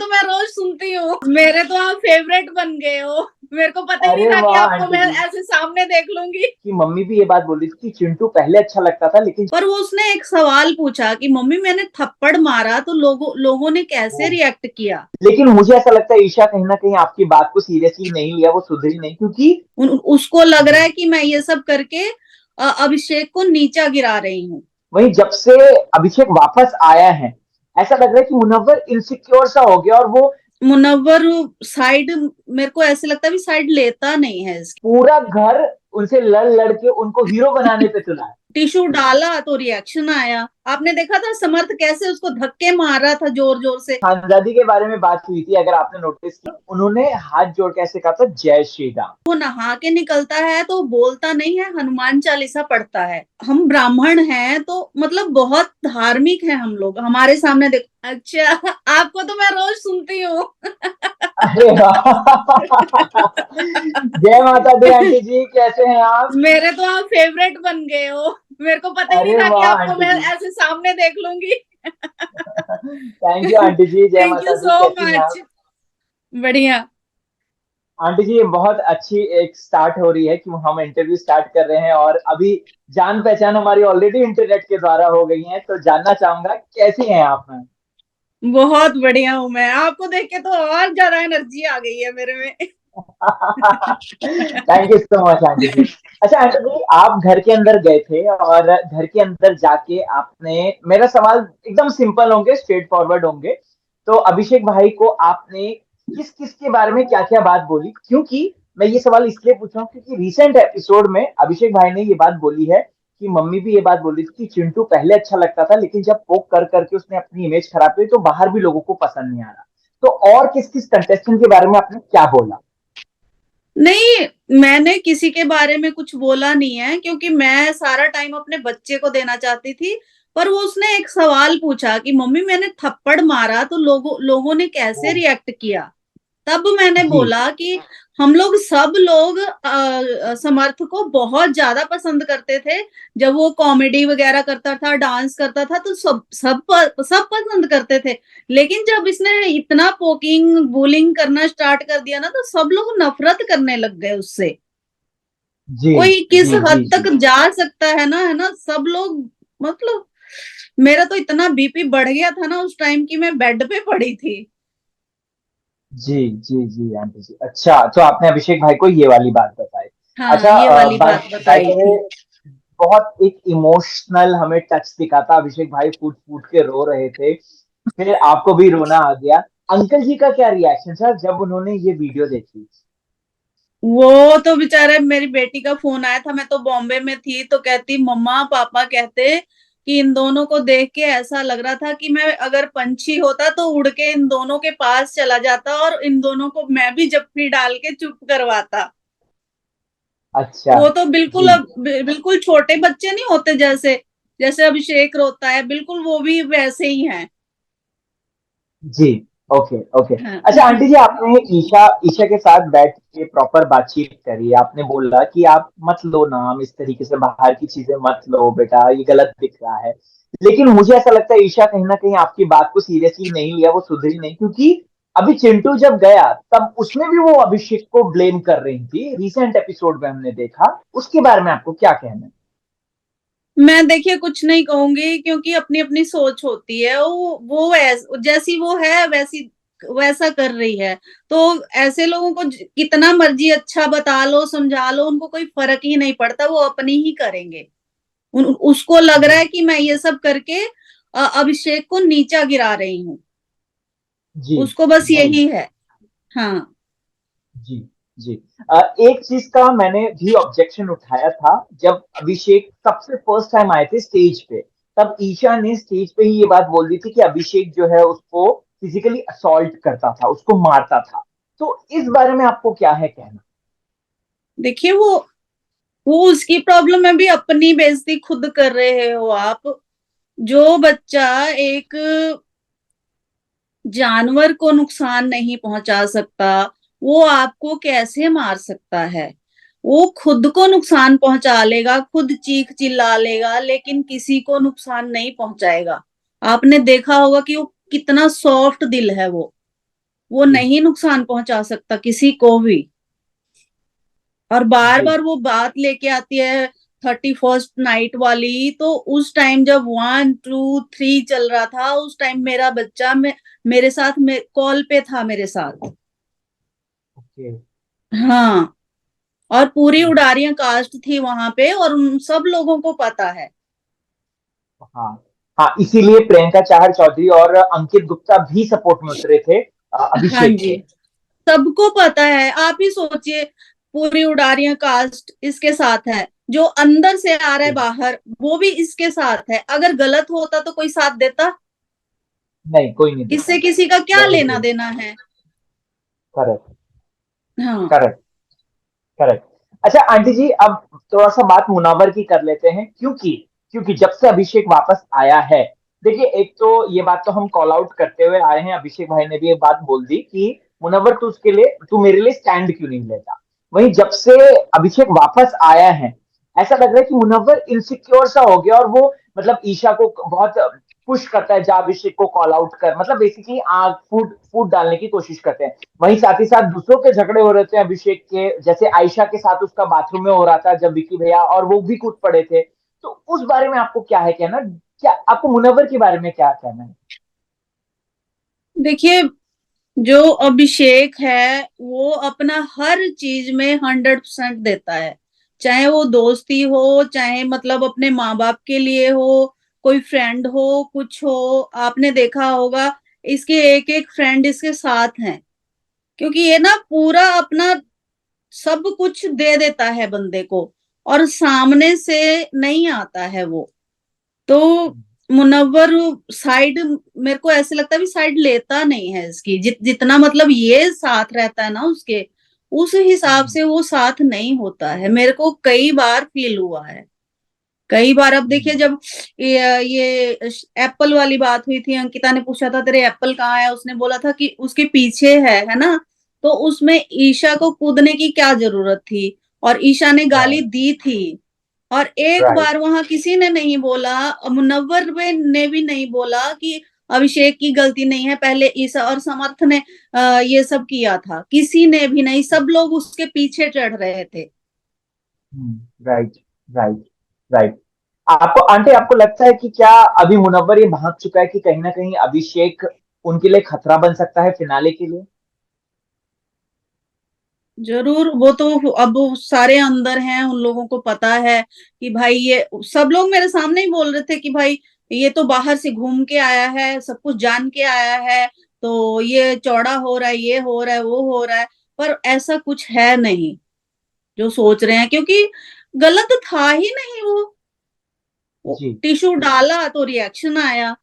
तो मैं रोज सुनती हूँ। मेरे तो आप फेवरेट बन गए हो। मेरे को पता ही नहीं अरे था कि वाह आपको आंटी मैं जी, ऐसे सामने देख लूंगी। कि मम्मी भी ये बात बोल रही थी कि चिंटू पहले अच्छा लगता था लेकिन पर वो उसने एक सवाल पूछा कि मम्मी मैंने थप्पड़ मारा तो लोगों ने कैसे वो, रिएक्ट किया। लेकिन मुझे ऐसा लगता है ईशा कहीं ना कहीं आपकी बात को सीरियसली नहीं लिया, वो सुधरी नहीं क्योंकि उसको लग रहा है कि मैं ये सब करके अभिषेक को नीचा गिरा रही हूँ। वहीं जब से अभिषेक वापस आया है, ऐसा लग रहा है कि मुनव्वर इनसिक्योर सा हो गया और वो मुनव्वर साइड, मेरे को ऐसे लगता है भी साइड लेता नहीं है इसकी। पूरा घर उनसे लड़ लड़ के उनको हीरो बनाने पे तुला है। टिश्यू डाला तो रिएक्शन आया। आपने देखा था समर्थ कैसे उसको धक्के मार रहा था जोर जोर से। खानजादी के बारे में बात हुई थी, अगर आपने नोटिस किया, उन्होंने हाथ जोड़ के ऐसे कहा था जय श्री राम। वो नहा के निकलता है तो बोलता नहीं है, हनुमान चालीसा पढ़ता है। हम ब्राह्मण हैं तो मतलब बहुत धार्मिक है हम लोग। हमारे सामने देखो। अच्छा, आपको तो मैं रोज सुनती हूँ। अरे वाह जय माता दी आंटी जी, कैसे हैं आप? मेरे तो आप फेवरेट बन गए हो। मेरे को पता ही नहीं अरे था कि वाह आपको आंटी मैं जी, ऐसे सामने देख लूंगी। थैंक यू आंटी जी, जय थैंक यू माता दी, सो कैसी हैं मच। आप? बढ़िया। आंटी जी ये बहुत अच्छी एक स्टार्ट हो रही है कि हम इंटरव्यू स्टार्ट कर रहे हैं और अभी जान पहचान हमारी ऑलरेडी इंटरनेट के द्वारा हो गई है, तो जानना चाहूंगा कैसी हैं आप मैम? बहुत बढ़िया हूँ मैं। आपको देख के तो और ज्यादा एनर्जी आ गई है मेरे में। Thank you so much aunty ji. अच्छा आंटी जी, आप घर के अंदर गए थे और घर के अंदर जाके आपने, मेरा सवाल एकदम सिंपल होंगे, स्ट्रेट फॉरवर्ड होंगे, तो अभिषेक भाई को आपने किस किस के बारे में क्या क्या बात बोली? क्योंकि मैं ये सवाल इसलिए पूछ रहा हूँ क्योंकि रिसेंट एपिसोड में अभिषेक भाई ने ये बात बोली है कि मम्मी भी ये बात बोल रही थी कि चिंटू पहले अच्छा लगता था लेकिन जब पोक कर करके उसने अपनी इमेज खराब की तो बाहर भी लोगों को पसंद नहीं आ रहा। तो और किस किस कंटेस्टेंट के बारे में आपने क्या बोला? नहीं, मैंने किसी के बारे में कुछ बोला नहीं है क्योंकि मैं सारा टाइम अपने बच्चे को देना चाहती थी। पर वो उसने एक सवाल पूछा कि मम्मी मैंने थप्पड़ मारा तो लोगों ने कैसे रिएक्ट किया। तब मैंने जी बोला कि हम लोग सब लोग समर्थ को बहुत ज्यादा पसंद करते थे। जब वो कॉमेडी वगैरह करता था, डांस करता था तो सब पसंद करते थे। लेकिन जब इसने इतना पोकिंग बुलिंग करना स्टार्ट कर दिया ना तो सब लोग नफरत करने लग गए उससे। जी कोई किस जी जी हद जी तक जा सकता है ना सब लोग। मतलब मेरा तो इतना बीपी बढ़ गया था ना उस टाइम की मैं बेड पे पड़ी थी। जी जी जी आंटी जी, अच्छा तो आपने अभिषेक भाई को ये वाली बात बताई। हाँ, अच्छा ये वाली बाय बात बाय बताई द वे, थी। बहुत एक इमोशनल हमें टच दिखा था, अभिषेक भाई फूट फूट के रो रहे थे, फिर आपको भी रोना आ गया। अंकल जी का क्या रिएक्शन था जब उन्होंने ये वीडियो देखी? वो तो बेचारे, मेरी बेटी का फोन आया था, मैं तो बॉम्बे में थी, तो कहती मम्मा पापा कहते कि इन दोनों को देख के ऐसा लग रहा था कि मैं अगर पंछी होता तो उड़ के इन दोनों के पास चला जाता और इन दोनों को मैं भी जप्फी डाल के चुप करवाता। अच्छा। वो तो बिल्कुल जी अब बिल्कुल छोटे बच्चे नहीं होते जैसे जैसे अभिषेक रोता है, बिल्कुल वो भी वैसे ही है। जी, ओके ओके। हाँ। अच्छा आंटी जी, आपने ईशा ईशा के साथ बैठ के प्रॉपर बातचीत करी, आपने बोला कि आप मत लो नाम, इस तरीके से बाहर की चीजें मत लो बेटा, ये गलत दिख रहा है। लेकिन मुझे ऐसा लगता है ईशा कहीं ना कहीं आपकी बात को सीरियसली नहीं लिया, वो सुधरी नहीं क्योंकि अभी चिंटू जब गया तब उसमें भी वो अभिषेक को ब्लेम कर रही थी, रिसेंट एपिसोड में हमने देखा। उसके बारे में आपको क्या कहना है? मैं देखिए कुछ नहीं कहूंगी क्योंकि अपनी अपनी सोच होती है। वो जैसी वो है वैसी वैसा कर रही है। तो ऐसे लोगों को कितना मर्जी अच्छा बता लो समझा लो, उनको कोई फर्क ही नहीं पड़ता, वो अपनी ही करेंगे। उसको लग रहा जी है कि मैं ये सब करके अभिषेक को नीचा गिरा रही हूँ। जी उसको बस जी यही है। हाँ। जी जी। एक चीज का मैंने भी ऑब्जेक्शन उठाया था जब अभिषेक सबसे फर्स्ट टाइम आए थे स्टेज पे, तब ईशा ने स्टेज पे ही ये बात बोल दी थी कि अभिषेक जो है उसको फिजिकली असॉल्ट करता था, उसको मारता था। तो इस बारे में आपको क्या है कहना? देखिए वो उसकी प्रॉब्लम है, भी अपनी बेइज्जती खुद कर रहे हो आप। जो बच्चा एक जानवर को नुकसान नहीं पहुंचा सकता, वो आपको कैसे मार सकता है। वो खुद को नुकसान पहुंचा लेगा, खुद चीख चिल्ला लेगा, लेकिन किसी को नुकसान नहीं पहुंचाएगा। आपने देखा होगा कि वो कितना सॉफ्ट दिल है वो। वो नहीं नुकसान पहुंचा सकता किसी को भी। और बार जी बार वो बात लेके आती है 31st नाइट वाली, तो उस टाइम जब 1 2 3 चल रहा था, उस टाइम मेरा बच्चा मेरे साथ कॉल पे था मेरे साथ। ओके। हाँ। और पूरी उडारियां कास्ट थी वहां पे, और उन सब लोगों को पता है। हाँ हाँ, इसीलिए प्रियंका चाहर चौधरी और अंकित गुप्ता भी सपोर्ट में उतरे थे हाँ अभिषेक जी, के। सबको पता है। आप ही सोचिए, पूरी उडारियां कास्ट इसके साथ है, जो अंदर से आ रहा है बाहर वो भी इसके साथ है। अगर गलत होता तो कोई साथ देता? नहीं, कोई नहीं इससे देता। किसी का क्या वेरी लेना ट्रू। देना है? करेक्ट। हाँ। करेक्ट। करेक्ट। अच्छा आंटी जी, अब थोड़ा सा बात मुनावर की कर लेते हैं, क्योंकि क्योंकि जब से अभिषेक वापस आया है, देखिए एक तो ये बात तो हम कॉल आउट करते हुए आए हैं, अभिषेक भाई ने भी ये बात बोल दी कि मुनव्वर तू मेरे लिए स्टैंड क्यों नहीं लेता। वहीं जब से अभिषेक वापस आया है, ऐसा लग रहा है कि मुनव्वर इनसिक्योर सा हो गया, और वो मतलब ईशा को बहुत पुश करता है, जा अभिषेक को कॉल आउट कर, मतलब बेसिकली आग फूट फूट डालने की कोशिश करते हैं। वहीं साथ ही साथ दूसरों के झगड़े हो रहे थे अभिषेक के, जैसे आयशा के साथ उसका बाथरूम में हो रहा था जब विकी भैया और वो भी कूद पड़े थे। तो उस बारे में आपको क्या है कहना, क्या आपको मुनव्वर के बारे में क्या कहना है? देखिए, जो अभिषेक है वो अपना हर चीज में 100% देता है। चाहे वो दोस्ती हो, चाहे मतलब अपने माँ बाप के लिए हो, कोई फ्रेंड हो, कुछ हो। आपने देखा होगा, इसके एक एक फ्रेंड इसके साथ हैं, क्योंकि ये ना पूरा अपना सब कुछ दे देता है बंदे को, और सामने से नहीं आता है वो। तो मुनव्वर साइड, मेरे को ऐसे लगता है भी साइड लेता नहीं है इसकी। जितना मतलब ये साथ रहता है ना उसके, उस हिसाब से वो साथ नहीं होता है। मेरे को कई बार फील हुआ है, कई बार। अब देखिए, जब ये एप्पल वाली बात हुई थी, अंकिता ने पूछा था तेरे एप्पल कहाँ है, उसने बोला था कि उसके पीछे है ना। तो उसमें ईशा को कूदने की क्या जरूरत थी? और ईशा ने गाली राइट। दी थी। और एक राइट। बार वहां किसी ने नहीं बोला, मुनव्वर ने भी नहीं बोला कि अभिषेक की गलती नहीं है। पहले ईशा और समर्थ ने ये सब किया था, किसी ने भी नहीं। सब लोग उसके पीछे चढ़ रहे थे। राइट। राइट। राइट। आपको आंटी, आपको लगता है कि क्या अभी मुनव्वर ये भाग चुका है कि कहीं ना कहीं अभिषेक उनके लिए खतरा बन सकता है फिनाले के लिए? जरूर, वो तो अब वो सारे अंदर हैं, उन लोगों को पता है कि भाई ये सब लोग मेरे सामने ही बोल रहे थे कि भाई ये तो बाहर से घूम के आया है, सब कुछ जान के आया है, तो ये चौड़ा हो रहा है, ये हो रहा है, वो हो रहा है। पर ऐसा कुछ है नहीं जो सोच रहे हैं, क्योंकि गलत था ही नहीं वो जी। टिश्यू डाला तो रिएक्शन आया।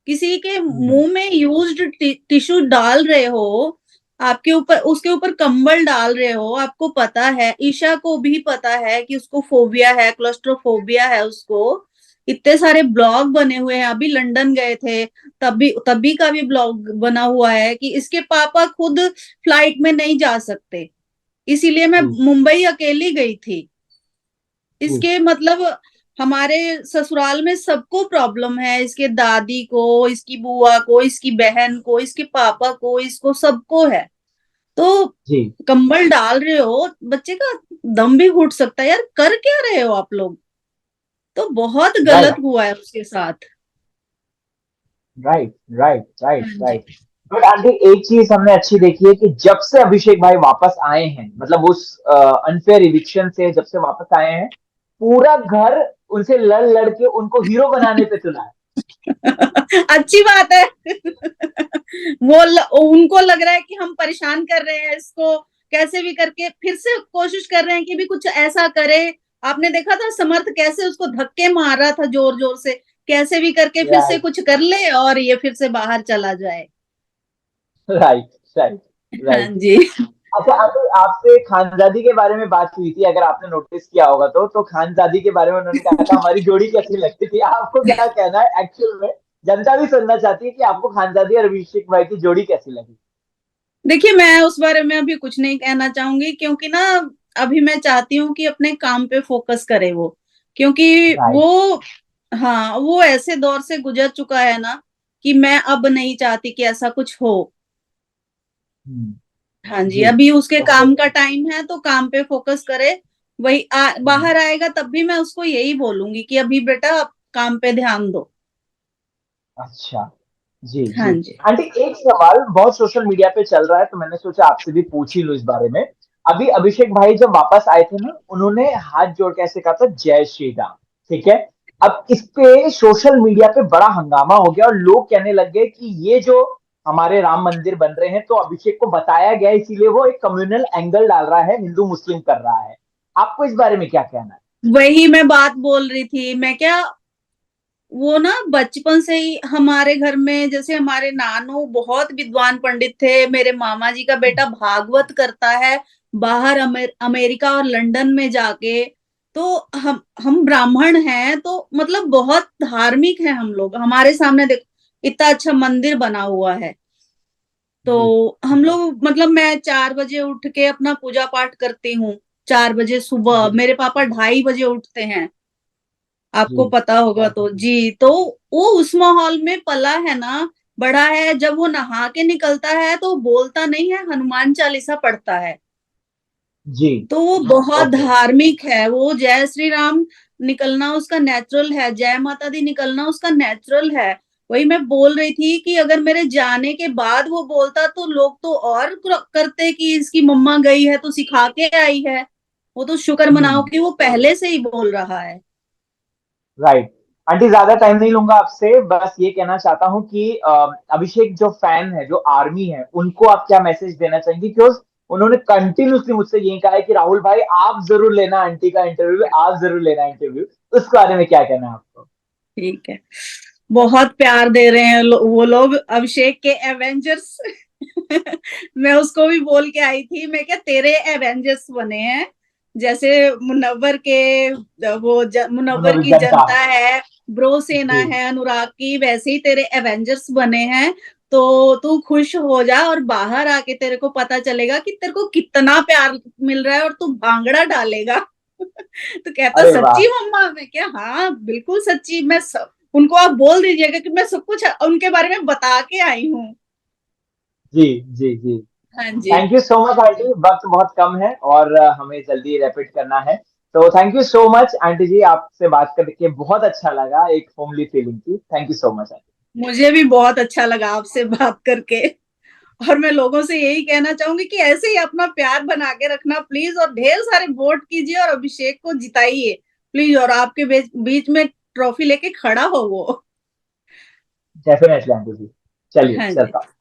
किसी के हम्म। मुंह में यूज्ड टिश्यू डाल रहे हो, आपके ऊपर उसके ऊपर कंबल डाल रहे हो, आपको पता है, ईशा को भी पता है कि उसको फोबिया है, क्लोस्ट्रोफोबिया है उसको। इतने सारे ब्लॉग बने हुए हैं, अभी लंदन गए थे, तभी का भी ब्लॉग बना हुआ है कि इसके पापा खुद फ्लाइट में नहीं जा सकते, इसीलिए मैं जी। मुंबई अकेली गई थी। जी। इसके मतलब हमारे ससुराल में सबको प्रॉब्लम है, इसके दादी को, इसकी बुआ को, इसकी बहन को, इसके पापा को, इसको सबको है। तो जी। कंबल डाल रहे हो, बच्चे का दम भी घुट सकता है यार, कर क्या रहे हो आप लोग? तो बहुत गलत राइट। हुआ है उसके साथ। राइट। राइट। राइट। हाँ जी। राइट। बट आंटी, एक चीज हमने अच्छी देखी है कि जब से अभिषेक भाई वापस आए हैं, मतलब उस अनफेयर इविक्शन से जब से वापस आए हैं, पूरा घर उनसे लड़ लड़ के उनको हीरो बनाने पे तुला है। अच्छी बात है। उनको लग रहा है कि हम परेशान कर रहे हैं इसको, कैसे भी करके फिर से कोशिश कर रहे हैं कि भी कुछ ऐसा करे। आपने देखा था समर्थ कैसे उसको धक्के मार रहा था जोर जोर से, कैसे भी करके फिर से राइट। कुछ कर ले और ये फिर से बाहर चला जाए। राइट। राइट। हाँ राइट। जी। अच्छा अभी आपसे खानजादी के बारे में बात हुई थी, अगर आपने नोटिस किया होगा तो खानजादी के बारे में उन्होंने कहा था हमारी जोड़ी कैसी लगती थी। आपको क्या कहना है एक्चुअल में? जनता भी सुनना चाहती है कि आपको खानजादी और अभिषेक भाई की जोड़ी कैसी लगी। देखिए, मैं उस बारे में अभी कुछ नहीं कहना चाहूंगी, क्योंकि ना अभी मैं चाहती हूँ कि अपने काम पे फोकस करे वो, क्योंकि राइट। वो, हाँ, वो ऐसे दौर से गुजर चुका है ना कि मैं अब नहीं चाहती कि ऐसा कुछ हो। हम्म, हाँ जी, जी। अभी उसके तो काम का टाइम है तो काम पे फोकस करे। वही हम्म, बाहर आएगा तब भी मैं उसको यही बोलूंगी कि अभी बेटा आप काम पे ध्यान दो। अच्छा, जी हाँ जी। जी। आंटी, एक सवाल बहुत सोशल मीडिया पे चल रहा है, तो मैंने सोचा आपसे भी पूछ ही लूं इस बारे में। अभी अभिषेक भाई जब वापस आए थे ना, उन्होंने हाथ जोड़ के ऐसे कहा था, जय श्री राम। ठीक है। अब इस पे सोशल मीडिया पे बड़ा हंगामा हो गया और लोग कहने लग गए कि ये जो हमारे राम मंदिर बन रहे हैं, तो अभिषेक को बताया गया, इसीलिए वो एक कम्युनल एंगल डाल रहा है, हिंदू मुस्लिम कर रहा है। आपको इस बारे में क्या कहना है? वही मैं बात बोल रही थी, मैं क्या, वो ना बचपन से ही हमारे घर में, जैसे हमारे नानू बहुत विद्वान पंडित थे, मेरे मामा जी का बेटा भागवत करता है बाहर अमेरिका और लंदन में जाके। तो हम ब्राह्मण हैं, तो मतलब बहुत धार्मिक हैं हम लोग। हमारे सामने देखो इतना अच्छा मंदिर बना हुआ है। जी तो हम लोग मतलब मैं 4 बजे उठ के अपना पूजा पाठ करती हूँ। 4 बजे सुबह, जी मेरे पापा 2:30 बजे उठते हैं, जी। आपको पता होगा तो जी। तो वो उस माहौल में पला है ना, बड़ा है। जब वो नहा के निकलता है तो बोलता नहीं है, हनुमान चालीसा पढ़ता है। जी। तो वो बहुत ओके। धार्मिक है। वो जय श्री राम निकलना उसका नेचुरल है, जय माता दी निकलना उसका नेचुरल है। वही मैं बोल रही थी कि अगर मेरे जाने के बाद वो बोलता तो लोग तो और करते कि इसकी मम्मा गई है तो सिखा के आई है। वो तो शुक्र मनाओ हम्म। कि वो पहले से ही बोल रहा है। राइट। आंटी, ज्यादा टाइम नहीं लूंगा आपसे, बस ये कहना चाहता हूँ कि अभिषेक जो फैन है, जो आर्मी है, उनको आप क्या मैसेज देना चाहेंगे? क्योंकि उन्होंने कंटिन्यूसली मुझसे यही कहा है कि राहुल भाई आप जरूर लेना आंटी का इंटरव्यू, आप जरूर लेना इंटरव्यू। उस बारे में क्या कहना है आपको? ठीक है। बहुत प्यार दे रहे हैं वो लोग अभिषेक के एवेंजर्स। मैं उसको भी बोल के आई थी, मैं क्या तेरे एवेंजर्स बने हैं, जैसे मुनव्वर के, वो मुनव्वर मनोज की जनता। जनता है, ब्रो सेना जी है अनुराग की, वैसे ही तेरे एवेंजर्स बने हैं। तो तू खुश हो जा, और बाहर आके तेरे को पता चलेगा कि तेरे को कितना प्यार मिल रहा है, और तू भांगड़ा डालेगा। तो कहता अरे वाह। सच्ची मम्मा? मैं क्या, हाँ बिल्कुल सच्ची। मैं उनको आप बोल दीजिएगा कि मैं सब कुछ उनके बारे में बता के आई हूँ। जी जी जी। हाँ जी। Thank you so much aunty, वक्त बहुत कम है और हमें जल्दी रैपिड करना है। तो thank you so much aunty ji, आपसे बात करके बहुत अच्छा लगा, एक होमली फीलिंग थी। Thank you so much aunty. मुझे भी बहुत अच्छा लगा आपसे बात करके। और मैं लोगों से यही कहना चाहूंगी कि ऐसे ही अपना प्यार बना के रखना प्लीज, और ढेर सारे वोट कीजिए और अभिषेक को जिताइए प्लीज, और आपके बीच में ट्रॉफी लेके खड़ा हो वो। डेफिनेटली आंटी जी। चलिए, हाँ जी। चलता हूँ।